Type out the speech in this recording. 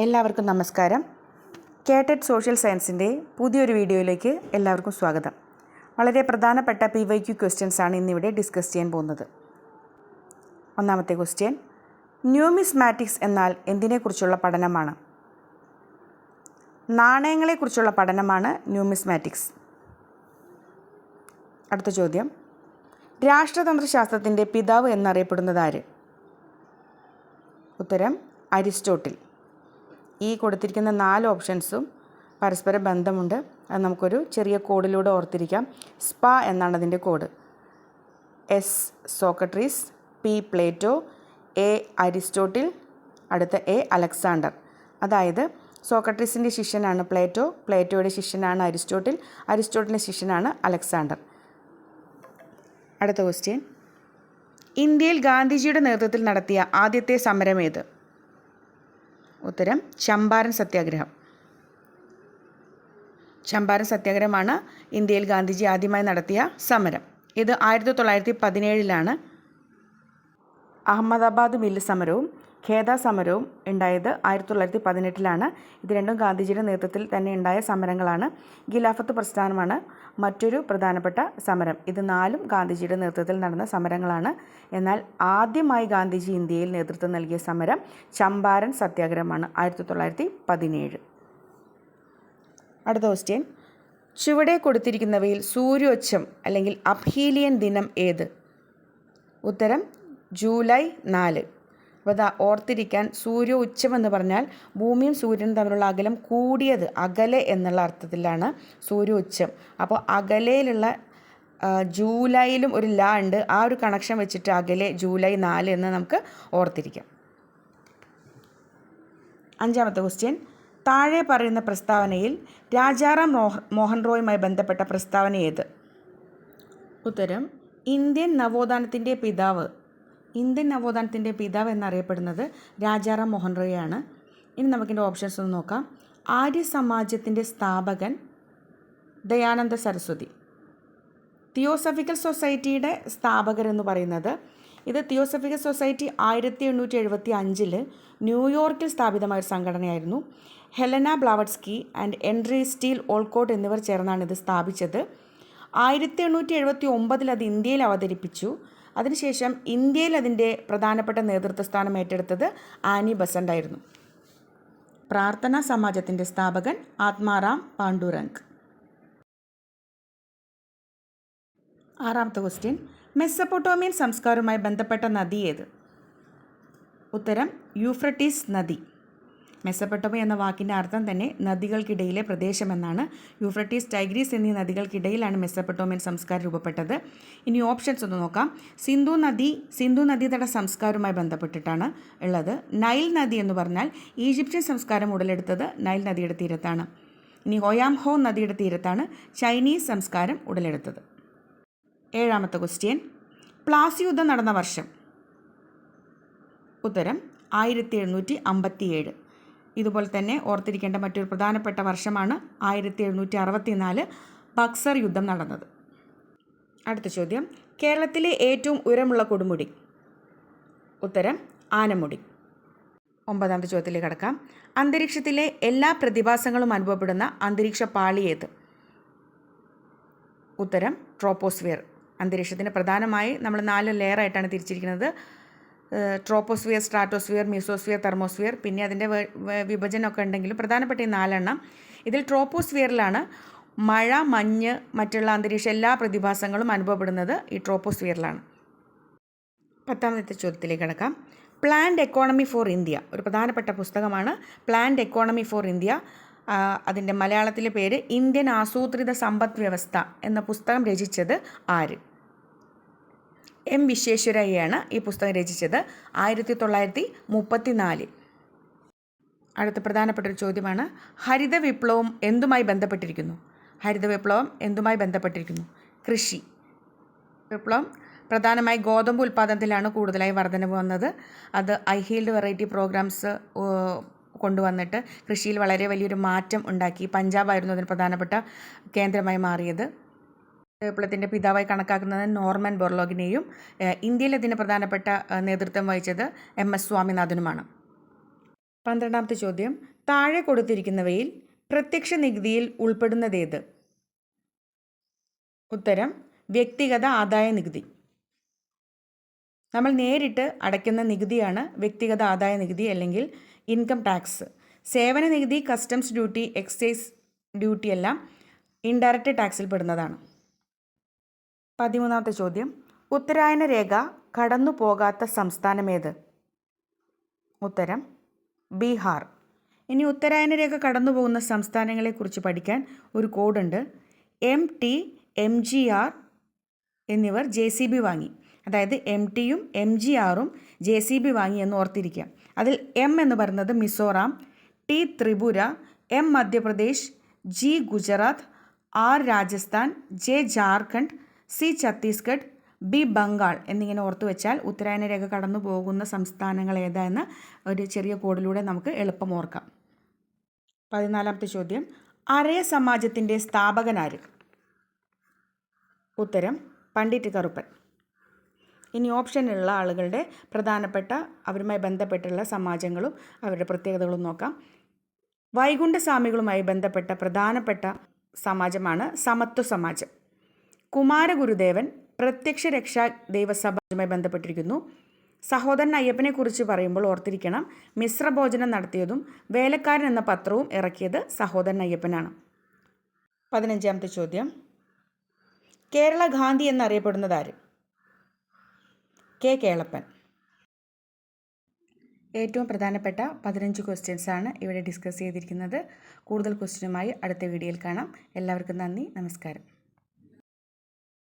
എല്ലാവർക്കും നമസ്കാരം. കേട്ടറ്റ് സോഷ്യൽ സയൻസിൻ്റെ പുതിയൊരു വീഡിയോയിലേക്ക് എല്ലാവർക്കും സ്വാഗതം. വളരെ പ്രധാനപ്പെട്ട PYQ ക്വസ്റ്റ്യൻസ് ആണ് ഇന്നിവിടെ ഡിസ്കസ് ചെയ്യാൻ പോകുന്നത്. ഒന്നാമത്തെ ക്വസ്റ്റ്യൻ, ന്യൂമിസ്മാറ്റിക്സ് എന്നാൽ എന്തിനെക്കുറിച്ചുള്ള പഠനമാണ്? നാണയങ്ങളെക്കുറിച്ചുള്ള പഠനമാണ് ന്യൂമിസ്മാറ്റിക്സ്. അടുത്ത ചോദ്യം, രാഷ്ട്രതന്ത്രശാസ്ത്രത്തിൻ്റെ പിതാവ് എന്നറിയപ്പെടുന്നത് ആര്? ഉത്തരം അരിസ്റ്റോട്ടിൽ. ഈ കൊടുത്തിരിക്കുന്ന 4 ഓപ്ഷൻസും പരസ്പര ബന്ധമുണ്ട്. അത് നമുക്കൊരു ചെറിയ കോഡിലൂടെ ഓർത്തിരിക്കാം. സ്പ എന്നാണ് അതിൻ്റെ code. S Socrates, P Plato, A Aristotle, അടുത്ത A അലക്സാണ്ടർ. അതായത് സോക്രട്ടീസിൻ്റെ ശിഷ്യനാണ് പ്ലേറ്റോ, പ്ലേറ്റോയുടെ ശിഷ്യനാണ് അരിസ്റ്റോട്ടിൽ, അരിസ്റ്റോട്ടിൻ്റെ ശിഷ്യനാണ് അലക്സാണ്ടർ. അടുത്ത ക്വസ്റ്റ്യൻ, ഇന്ത്യയിൽ ഗാന്ധിജിയുടെ നേതൃത്വത്തിൽ നടത്തിയ ആദ്യത്തെ സമരം ഏത്? ഉത്തരം ചമ്പാരൻ സത്യാഗ്രഹം. ചമ്പാരൻ സത്യാഗ്രഹമാണ് ഇന്ത്യയിൽ ഗാന്ധിജി ആദ്യമായി നടത്തിയ സമരം. ഇത് 1917 അഹമ്മദാബാദ് മില്ല് സമരവും ഖേദ സമരവും ഉണ്ടായത് 1918 ഇത് രണ്ടും ഗാന്ധിജിയുടെ നേതൃത്വത്തിൽ തന്നെ ഉണ്ടായ സമരങ്ങളാണ്. ഖിലാഫത്ത് പ്രസ്ഥാനമാണ് മറ്റൊരു പ്രധാനപ്പെട്ട സമരം. ഇത് 4ഉം ഗാന്ധിജിയുടെ നേതൃത്വത്തിൽ നടന്ന സമരങ്ങളാണ്. എന്നാൽ ആദ്യമായി ഗാന്ധിജി ഇന്ത്യയിൽ നേതൃത്വം നൽകിയ സമരം ചമ്പാരൻ സത്യാഗ്രഹമാണ് 1917. അടുത്ത ക്വസ്റ്റ്യൻ, ചുവടെ കൊടുത്തിരിക്കുന്നവയിൽ സൂര്യോച്ചം അല്ലെങ്കിൽ അബ്ഹീലിയൻ ദിനം ഏത്? ഉത്തരം ജൂലൈ 4. അപ്പോൾ ഓർത്തിരിക്കാൻ, സൂര്യ ഉച്ചം എന്ന് പറഞ്ഞാൽ ഭൂമിയും സൂര്യനും തമ്മിലുള്ള അകലം കൂടിയത്, അകലെ എന്നുള്ള അർത്ഥത്തിലാണ് സൂര്യ ഉച്ചം. അപ്പോൾ അകലയിലുള്ള ജൂലൈയിലും ഒരു ല ഉണ്ട്. ആ ഒരു കണക്ഷൻ വെച്ചിട്ട് അകലെ ജൂലൈ 4 എന്ന് നമുക്ക് ഓർത്തിരിക്കാം. അഞ്ചാമത്തെ ക്വസ്റ്റ്യൻ, താഴെ പറയുന്ന പ്രസ്താവനയിൽ രാജാറാം മോഹൻ റോയുമായി ബന്ധപ്പെട്ട പ്രസ്താവന ഏത്? ഉത്തരം ഇന്ത്യൻ നവോത്ഥാനത്തിൻ്റെ പിതാവ്. ഇന്ത്യൻ നവോത്ഥാനത്തിൻ്റെ പിതാവ് എന്നറിയപ്പെടുന്നത് രാജാറാം മോഹൻ റോയാണ്. ഇനി നമുക്കിൻ്റെ ഓപ്ഷൻസ് ഒന്ന് നോക്കാം. ആര്യ സമാജത്തിൻ്റെ സ്ഥാപകൻ ദയാനന്ദ സരസ്വതി. തിയോസഫിക്കൽ സൊസൈറ്റിയുടെ സ്ഥാപകരെന്ന് പറയുന്നത്, ഇത് തിയോസഫിക്കൽ സൊസൈറ്റി 1875 ന്യൂയോർക്കിൽ സ്ഥാപിതമായ ഒരു സംഘടനയായിരുന്നു. Helena Blavatsky and Henry Steel Olcott എന്നിവർ ചേർന്നാണ് ഇത് സ്ഥാപിച്ചത്. 1879 അത് ഇന്ത്യയിൽ അവതരിപ്പിച്ചു. അതിനുശേഷം ഇന്ത്യയിൽ അതിൻ്റെ പ്രധാനപ്പെട്ട നേതൃത്വ സ്ഥാനം ഏറ്റെടുത്തത് ആനി ബസന്റ് ആയിരുന്നു. പ്രാർത്ഥനാ സമാജത്തിൻ്റെ സ്ഥാപകൻ ആത്മാറാം പാണ്ഡുരംഗ്. ആറാമത്തെ ക്വസ്റ്റ്യൻ, മെസ്സപ്പൊട്ടോമിയൻ സംസ്കാരവുമായി ബന്ധപ്പെട്ട നദി ഏത്? ഉത്തരം യൂഫ്രട്ടീസ് നദി. മെസ്സപ്പൊട്ടോമിയ എന്ന വാക്കിൻ്റെ അർത്ഥം തന്നെ നദികൾക്കിടയിലെ പ്രദേശമെന്നാണ്. യൂഫ്രട്ടീസ്, ടൈഗ്രീസ് എന്നീ നദികൾക്കിടയിലാണ് മെസ്സപ്പൊട്ടോമിയൻ സംസ്കാരം രൂപപ്പെട്ടത്. ഇനി ഓപ്ഷൻസ് ഒന്ന് നോക്കാം. സിന്ധു നദീതട സംസ്കാരവുമായി ബന്ധപ്പെട്ടിട്ടാണ് ഉള്ളത്. നൈൽ നദി എന്ന് പറഞ്ഞാൽ ഈജിപ്ഷ്യൻ സംസ്കാരം ഉടലെടുത്തത് നൈൽ നദിയുടെ തീരത്താണ്. ഇനി ഹൊയാംഹോ നദിയുടെ തീരത്താണ് ചൈനീസ് സംസ്കാരം ഉടലെടുത്തത്. ഏഴാമത്തെ ക്വസ്റ്റ്യൻ, പ്ലാസി യുദ്ധം നടന്ന വർഷം? ഉത്തരം 1757. ഇതുപോലെ തന്നെ ഓർത്തിരിക്കേണ്ട മറ്റൊരു പ്രധാനപ്പെട്ട വർഷമാണ് 1764 ബക്സർ യുദ്ധം നടന്നത്. അടുത്ത ചോദ്യം, കേരളത്തിലെ ഏറ്റവും ഉയരമുള്ള കൊടുമുടി? ഉത്തരം ആനമുടി. ഒമ്പതാമത്തെ ചോദ്യത്തിലേക്ക് കടക്കാം. അന്തരീക്ഷത്തിലെ എല്ലാ പ്രതിഭാസങ്ങളും അനുഭവപ്പെടുന്ന അന്തരീക്ഷ പാളി ഏത്? ഉത്തരം ട്രോപ്പോസ്ഫിയർ. അന്തരീക്ഷത്തിന് പ്രധാനമായി നമ്മൾ 4 ലെയറായിട്ടാണ് തിരിച്ചിരിക്കുന്നത്. Troposphere, stratosphere, mesosphere, thermosphere. പിന്നെ അതിൻ്റെ വിഭജനമൊക്കെ ഉണ്ടെങ്കിലും പ്രധാനപ്പെട്ട ഈ 4 ഇതിൽ ട്രോപ്പോസ്ഫിയറിലാണ് മഴ, മഞ്ഞ്, മറ്റുള്ള അന്തരീക്ഷ എല്ലാ പ്രതിഭാസങ്ങളും അനുഭവപ്പെടുന്നത് ഈ ട്രോപ്പോസ്ഫിയറിലാണ്. 10ാമത്തെ ചോദ്യത്തിലേക്ക് കടക്കാം. പ്ലാൻഡ് എക്കോണമി ഫോർ ഇന്ത്യ ഒരു പ്രധാനപ്പെട്ട പുസ്തകമാണ്. പ്ലാൻഡ് എക്കോണമി ഫോർ ഇന്ത്യ, അതിൻ്റെ മലയാളത്തിലെ പേര് ഇന്ത്യൻ ആസൂത്രിത സമ്പദ് വ്യവസ്ഥ എന്ന പുസ്തകം രചിച്ചത് ആര്? M വിശ്വേശ്വരയ്യയാണ് ഈ പുസ്തകം രചിച്ചത് 1934. അടുത്ത പ്രധാനപ്പെട്ട ഒരു ചോദ്യമാണ്, ഹരിത വിപ്ലവം എന്തുമായി ബന്ധപ്പെട്ടിരിക്കുന്നു? ഹരിത വിപ്ലവം എന്തുമായി ബന്ധപ്പെട്ടിരിക്കുന്നു? കൃഷി വിപ്ലവം പ്രധാനമായി ഗോതമ്പ് ഉൽപ്പാദനത്തിലാണ് കൂടുതലായി വർധനവ് വന്നത്. അത് ഹൈഹീൽഡ് വെറൈറ്റി പ്രോഗ്രാംസ് കൊണ്ടുവന്നിട്ട് കൃഷിയിൽ വളരെ വലിയൊരു മാറ്റം ഉണ്ടാക്കി. പഞ്ചാബായിരുന്നു അതിന് പ്രധാനപ്പെട്ട കേന്ദ്രമായി മാറിയത്. വിപ്ലവത്തിൻ്റെ പിതാവായി കണക്കാക്കുന്നത് നോർമൻ ബോർലോഗിനെയും ഇന്ത്യയിൽ ഇതിന് പ്രധാനപ്പെട്ട നേതൃത്വം വഹിച്ചത് MS സ്വാമിനാഥനുമാണ്. 12ാമത്തെ ചോദ്യം, താഴെ കൊടുത്തിരിക്കുന്നവയിൽ പ്രത്യക്ഷ നികുതിയിൽ ഉൾപ്പെടുന്നതേത്? ഉത്തരം വ്യക്തിഗത ആദായ നികുതി. നമ്മൾ നേരിട്ട് അടയ്ക്കുന്ന നികുതിയാണ് വ്യക്തിഗത ആദായ നികുതി അല്ലെങ്കിൽ ഇൻകം ടാക്സ്. സേവന നികുതി, കസ്റ്റംസ് ഡ്യൂട്ടി, എക്സൈസ് ഡ്യൂട്ടി എല്ലാം ഇൻഡയറക്റ്റ് ടാക്സിൽ പെടുന്നതാണ്. 13ാമത്തെ ചോദ്യം, ഉത്തരായന രേഖ കടന്നു പോകാത്ത സംസ്ഥാനമേത്? ഉത്തരം ബീഹാർ. ഇനി ഉത്തരായന രേഖ കടന്നു പോകുന്ന സംസ്ഥാനങ്ങളെക്കുറിച്ച് പഠിക്കാൻ ഒരു കോഡുണ്ട്. MT, MGR എന്നിവർ JCB വാങ്ങി. അതായത് MTയും MGRും JCB വാങ്ങി എന്ന് ഓർത്തിരിക്കുക. അതിൽ M എന്ന് പറയുന്നത് Mizoram, T Tripura, M Madhya Pradesh, G Gujarat, R Rajasthan, J Jharkhand, C Chhattisgarh, B Bengal എന്നിങ്ങനെ ഓർത്തു വെച്ചാൽ ഉത്തരായന രേഖ കടന്നു പോകുന്ന സംസ്ഥാനങ്ങൾ ഏതാണെന്ന് ഒരു ചെറിയ കോഡിലൂടെ നമുക്ക് എളുപ്പം ഓർക്കാം. 14ാമത്തെ ചോദ്യം, അരയ സമാജത്തിൻ്റെ സ്ഥാപകനാര്? ഉത്തരം പണ്ഡിറ്റ് കറുപ്പൻ. ഇനി ഓപ്ഷനിലുള്ള ആളുകളുടെ പ്രധാനപ്പെട്ട അവരുമായി ബന്ധപ്പെട്ടുള്ള സമാജങ്ങളും അവരുടെ പ്രത്യേകതകളും നോക്കാം. വൈകുണ്ഠസ്വാമികളുമായി ബന്ധപ്പെട്ട പ്രധാനപ്പെട്ട സമാജമാണ് സമത്വ സമാജം. കുമാരഗുരുദേവൻ പ്രത്യക്ഷ രക്ഷാ ദൈവസഭയുമായി ബന്ധപ്പെട്ടിരിക്കുന്നു. സഹോദരൻ അയ്യപ്പനെ കുറിച്ച് പറയുമ്പോൾ ഓർത്തിരിക്കണം, മിശ്രഭോജനം നടത്തിയതും വേലക്കാരൻ എന്ന പത്രവും ഇറക്കിയത് സഹോദരൻ അയ്യപ്പനാണ്. 15ാമത്തെ ചോദ്യം, കേരള ഗാന്ധി എന്നറിയപ്പെടുന്നതാര്? K കേളപ്പൻ. ഏറ്റവും പ്രധാനപ്പെട്ട 15 ക്വസ്റ്റ്യൻസാണ് ഇവിടെ ഡിസ്കസ് ചെയ്തിരിക്കുന്നത്. കൂടുതൽ ക്വസ്റ്റ്യനുമായി അടുത്ത വീഡിയോയിൽ കാണാം. എല്ലാവർക്കും നന്ദി, നമസ്കാരം.